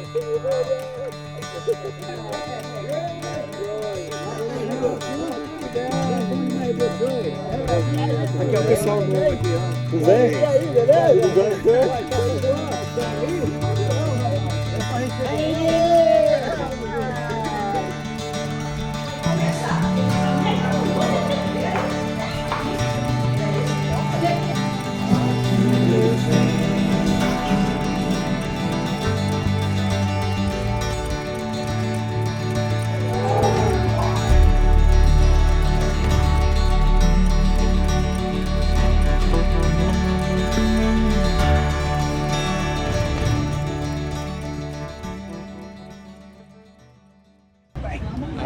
Aqui é o pessoal novo aqui, ó. Tudo bem? E aí, beleza? Tudo bem?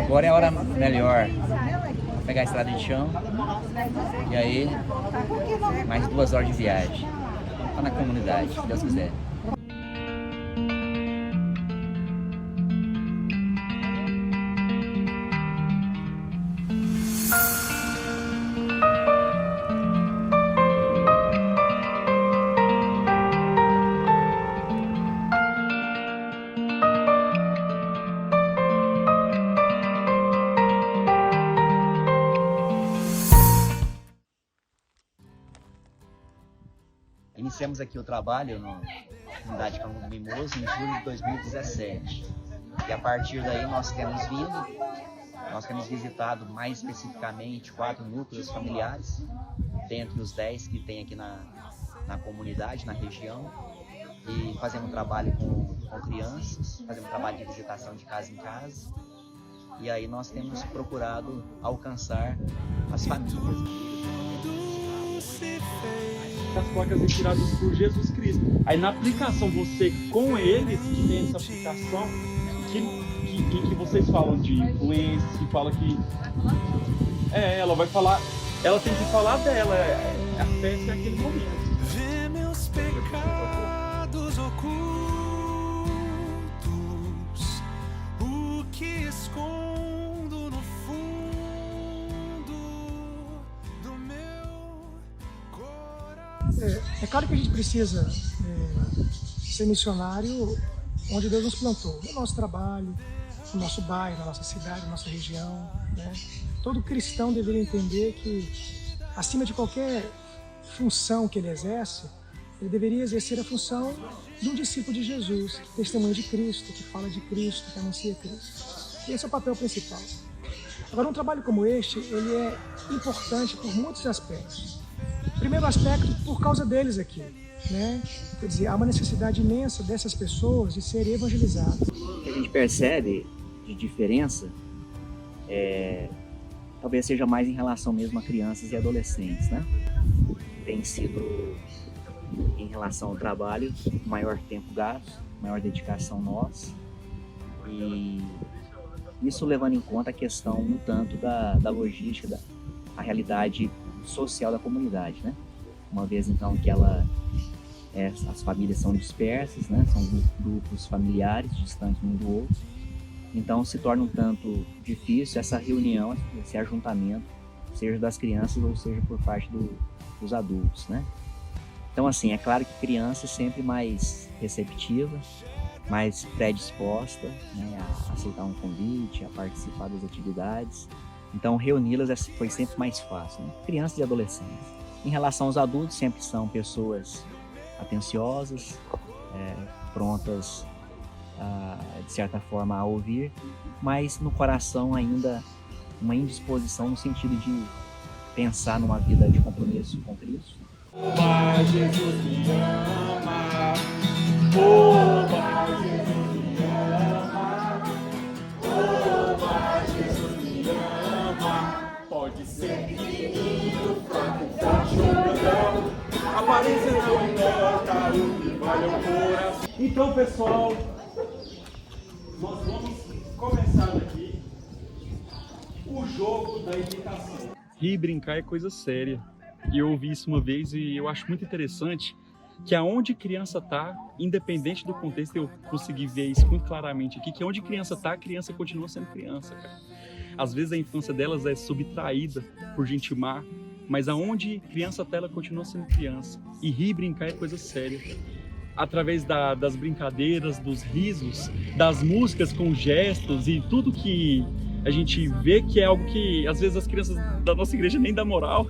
Agora é a hora melhor. Vou pegar a estrada de chão. E aí, mais 2 horas de viagem. Lá na comunidade, se Deus quiser. Iniciamos aqui o trabalho na comunidade Campo Mimoso em julho de 2017. E a partir daí nós temos visitado mais especificamente 4 núcleos familiares, dentre os 10 que tem aqui na comunidade, na região. E fazemos trabalho com crianças, fazemos trabalho de visitação de casa em casa. E aí nós temos procurado alcançar as famílias. As placas retiradas por Jesus Cristo. Aí na aplicação, você com eles, que tem essa aplicação, que vocês falam de influência, que fala que... ela vai falar, ela tem que falar dela, a festa é aquele momento. Vê meus pecados ocultos, o que escondo no fundo do meu coração. É claro que a gente precisa ser missionário onde Deus nos plantou, no nosso trabalho, no nosso bairro, na nossa cidade, na nossa região, né? Todo cristão deveria entender que, acima de qualquer função que ele exerce, ele deveria exercer a função de um discípulo de Jesus, que testemunha de Cristo, que fala de Cristo, que anuncia Cristo. E esse é o papel principal. Agora, um trabalho como este, ele é importante por muitos aspectos. Primeiro aspecto, por causa deles aqui, né? Quer dizer, há uma necessidade imensa dessas pessoas de serem evangelizadas. O que a gente percebe de diferença talvez seja mais em relação mesmo a crianças e adolescentes, né? Tem sido, em relação ao trabalho, maior tempo gasto, maior dedicação nossa, e isso levando em conta a questão um tanto da logística, da realidade social da comunidade, né? Uma vez então que as famílias são dispersas, né? São grupos familiares distantes um do outro, então se torna um tanto difícil essa reunião, esse ajuntamento, seja das crianças ou seja por parte dos adultos, né? Então assim, é claro que criança é sempre mais receptiva, mais predisposta, né, a aceitar um convite, a participar das atividades. Então reuni-las foi sempre mais fácil, né? Crianças e adolescentes. Em relação aos adultos, sempre são pessoas atenciosas, prontas, de certa forma, a ouvir, mas no coração ainda uma indisposição no sentido de pensar numa vida de compromisso com Cristo. Mas Jesus me ama, oh, mas Jesus me ama, oh, mas Jesus me ama. Pode ser pequenininho, fraco, forte ou grandão, aparência não importa, o que vale é o coração. Então, pessoal, nós vamos começar daqui o jogo da imitação. Rir e brincar é coisa séria. E eu ouvi isso uma vez e eu acho muito interessante que aonde criança está, independente do contexto, eu consegui ver isso muito claramente aqui, que onde criança está, a criança continua sendo criança, cara. Às vezes a infância delas é subtraída por gente má, mas aonde criança está, ela continua sendo criança. E rir e brincar é coisa séria. através das brincadeiras, dos risos, das músicas com gestos e tudo que a gente vê que é algo que às vezes as crianças da nossa igreja nem dá moral,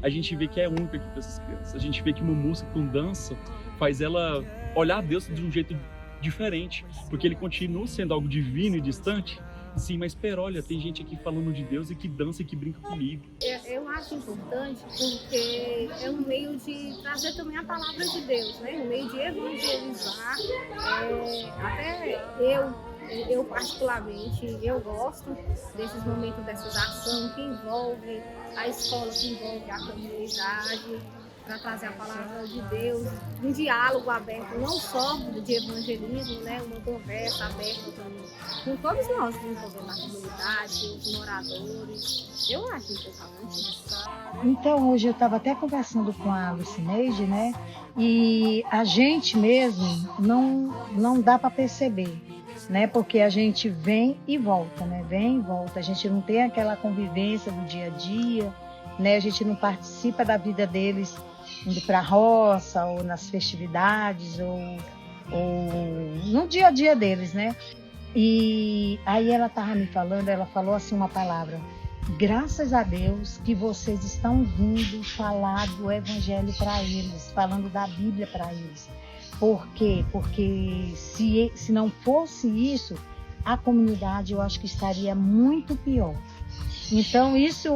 a gente vê que é único aqui para essas crianças. A gente vê que uma música com dança faz ela olhar a Deus de um jeito diferente, porque ele continua sendo algo divino e distante. Sim, mas pera, olha, tem gente aqui falando de Deus e que dança e que brinca comigo. Eu acho importante porque é um meio de trazer também a palavra de Deus, né? Um meio de evangelizar. Até eu particularmente, eu gosto desses momentos, dessas ações que envolvem a escola, que envolve a comunidade, para trazer a palavra de Deus, um diálogo aberto, não só de evangelismo, né? Uma conversa aberta com todos nós que envolvemos na comunidade, os moradores. Eu acho importante. Então, hoje eu estava até conversando com a Lucineide, né? E a gente mesmo não dá para perceber, né? Porque a gente vem e volta, né? Vem e volta. A gente não tem aquela convivência do dia a dia, né? A gente não participa da vida deles indo para a roça, ou nas festividades, ou no dia a dia deles, né? E aí ela estava me falando, ela falou assim uma palavra: graças a Deus que vocês estão vindo falar do evangelho para eles, falando da Bíblia para eles. Por quê? Porque se não fosse isso, a comunidade eu acho que estaria muito pior. Então isso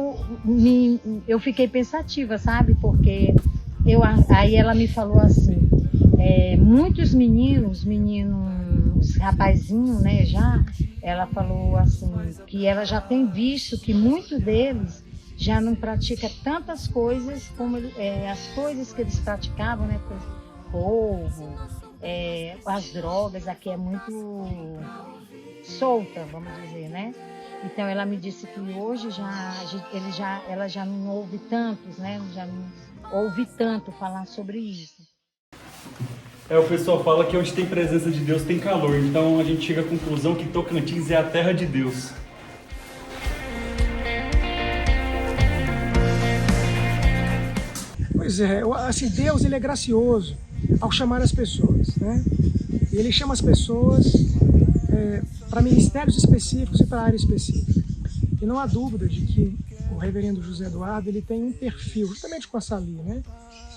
eu fiquei pensativa, sabe? Porque aí ela me falou assim, muitos meninos, rapazinhos, né, ela falou assim, que ela já tem visto que muitos deles já não praticam tantas coisas como as coisas que eles praticavam, né, povo, as drogas, aqui é muito solta, vamos dizer, né? Então ela me disse que hoje ela já não ouve tantos, né? Já não ouve tanto falar sobre isso. O pessoal fala que onde tem presença de Deus tem calor, então a gente chega à conclusão que Tocantins é a terra de Deus. Pois é, assim, Deus ele é gracioso ao chamar as pessoas, né? E ele chama as pessoas para ministérios específicos e para área específica. E não há dúvida de que o reverendo José Eduardo ele tem um perfil, justamente com a Sali, né?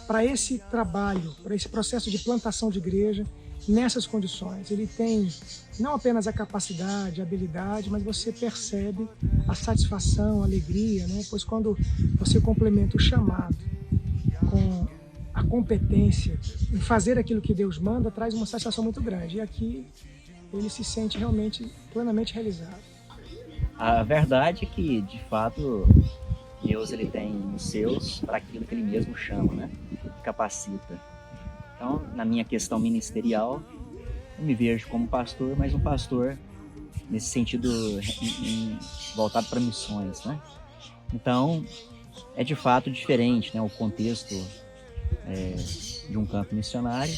Para esse trabalho, para esse processo de plantação de igreja nessas condições. Ele tem não apenas a capacidade, a habilidade, mas você percebe a satisfação, a alegria, né? Pois quando você complementa o chamado com a competência em fazer aquilo que Deus manda, traz uma satisfação muito grande. E aqui ele se sente realmente plenamente realizado. A verdade é que, de fato, Deus ele tem os seus para aquilo que ele mesmo chama, né? Capacita. Então, na minha questão ministerial, eu me vejo como pastor, mas um pastor nesse sentido voltado para missões, né? Então, é de fato diferente, né? O contexto de um campo missionário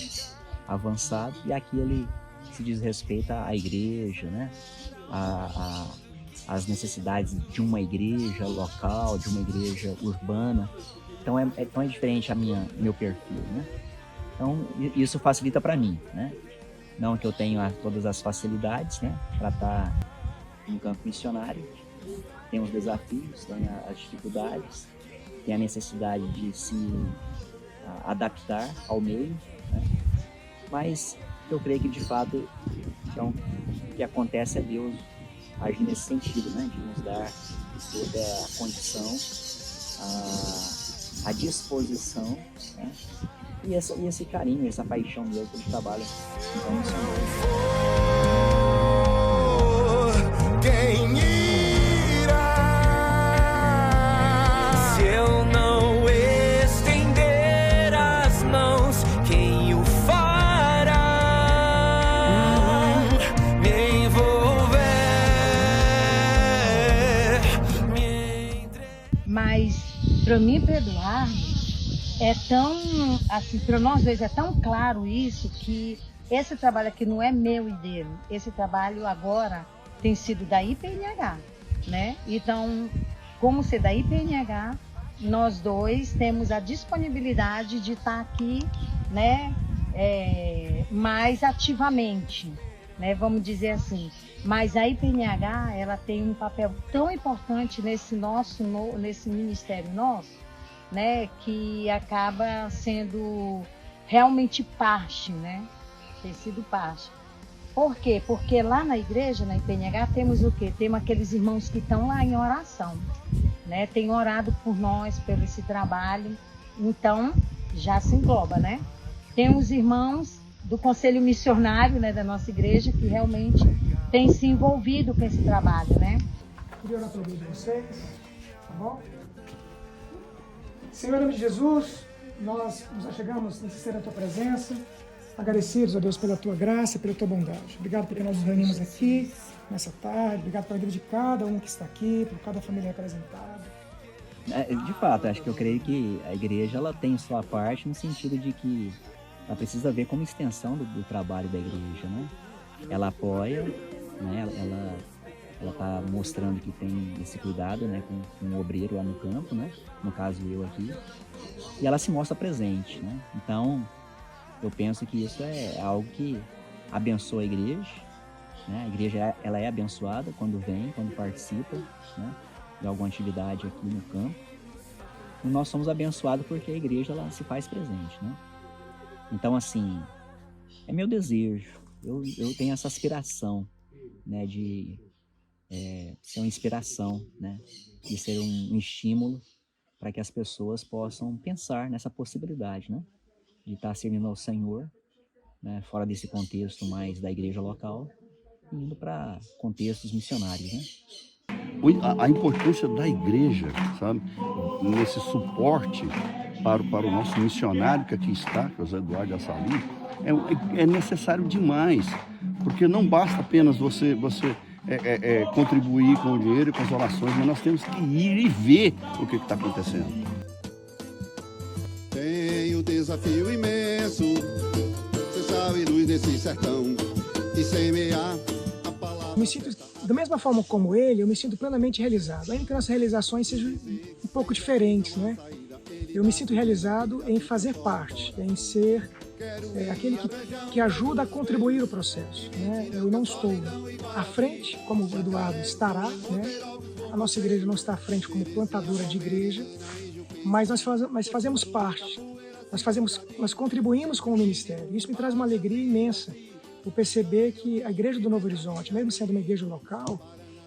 avançado, e aqui ele se diz respeito à igreja, né? As necessidades de uma igreja local, de uma igreja urbana. Então é diferente meu perfil, né? Então isso facilita para mim, né? Não que eu tenha todas as facilidades, né, para estar no campo missionário. Tem os desafios, tem as dificuldades, tem a necessidade de se adaptar ao meio, né? Mas eu creio que de fato então, o que acontece é Deus agir nesse sentido, né? De nos dar toda a condição, a disposição, né? E esse carinho, essa paixão mesmo que ele trabalha. Então, isso é quem irá? Se eu não estender as mãos, quem o fará? Me envolver, me entregar. Mas para mim, para Eduardo, é tão, assim, para nós dois é tão claro isso, que esse trabalho aqui não é meu e dele. Esse trabalho agora tem sido da IPNH, né? Então, como ser da IPNH, nós dois temos a disponibilidade de estar aqui, né? mais ativamente, né? Vamos dizer assim. Mas a IPNH, ela tem um papel tão importante nesse ministério nosso, né? Que acaba sendo realmente parte, né? Ter sido parte. Por quê? Porque lá na igreja, na IPNH, temos o quê? Temos aqueles irmãos que estão lá em oração, né? Tem orado por nós, pelo esse trabalho. Então, já se engloba, né? Tem os irmãos do Conselho Missionário, né, da nossa igreja, que realmente tem se envolvido com esse trabalho, né? Queria orar pela vida de vocês, tá bom? Senhor, em nome de Jesus, nós nos achegamos nesse ser da Tua presença, agradecidos, ó Deus, pela Tua graça e pela Tua bondade. Obrigado porque nós nos reunimos aqui nessa tarde, obrigado pela vida de cada um que está aqui, por cada família representada. De fato, acho que eu creio que a igreja ela tem sua parte no sentido de que ela precisa ver como extensão do trabalho da igreja, né? Ela apoia, né? Ela está mostrando que tem esse cuidado, né? Com um obreiro lá no campo, né? No caso eu aqui, e ela se mostra presente, né? Então, eu penso que isso é algo que abençoa a igreja, né? A igreja ela é abençoada quando vem, quando participa, né? De alguma atividade aqui no campo. E nós somos abençoados porque a igreja ela se faz presente, né? Então, assim, é meu desejo, eu tenho essa aspiração, né, de ser uma inspiração, né, de ser um estímulo para que as pessoas possam pensar nessa possibilidade, né, de estar servindo ao Senhor, né, fora desse contexto mais da igreja local, indo para contextos missionários, né. A importância da igreja, sabe, nesse suporte para o nosso missionário que aqui está, que é o Zé Eduardo Assali, é necessário demais, porque não basta apenas você contribuir com o dinheiro e com as orações, mas nós temos que ir e ver o que está acontecendo. Tem um desafio imenso, ser sal e luz nesse sertão, e semear a palavra. Eu me sinto, da mesma forma como ele, eu me sinto plenamente realizado, ainda que nossas realizações sejam um pouco diferentes, né? Eu me sinto realizado em fazer parte, em ser aquele que ajuda a contribuir o processo, né? Eu não estou à frente, como o Eduardo estará, né? A nossa igreja não está à frente como plantadora de igreja, mas nós fazemos parte, nós contribuímos com o ministério. Isso me traz uma alegria imensa, por perceber que a Igreja do Novo Horizonte, mesmo sendo uma igreja local,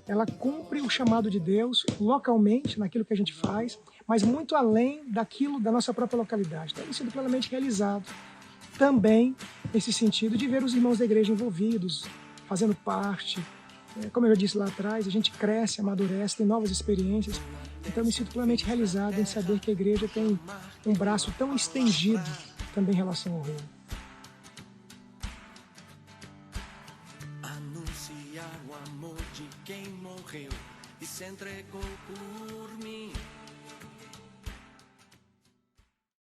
ela cumpre o chamado de Deus localmente, naquilo que a gente faz, mas muito além daquilo da nossa própria localidade. Então, eu me sinto plenamente realizado também nesse sentido de ver os irmãos da igreja envolvidos, fazendo parte. Como eu já disse lá atrás, a gente cresce, amadurece, tem novas experiências. Então, eu me sinto plenamente realizado em saber que a igreja tem um braço tão estendido também em relação ao reino. Anunciar o amor de quem morreu e se entregou por mim.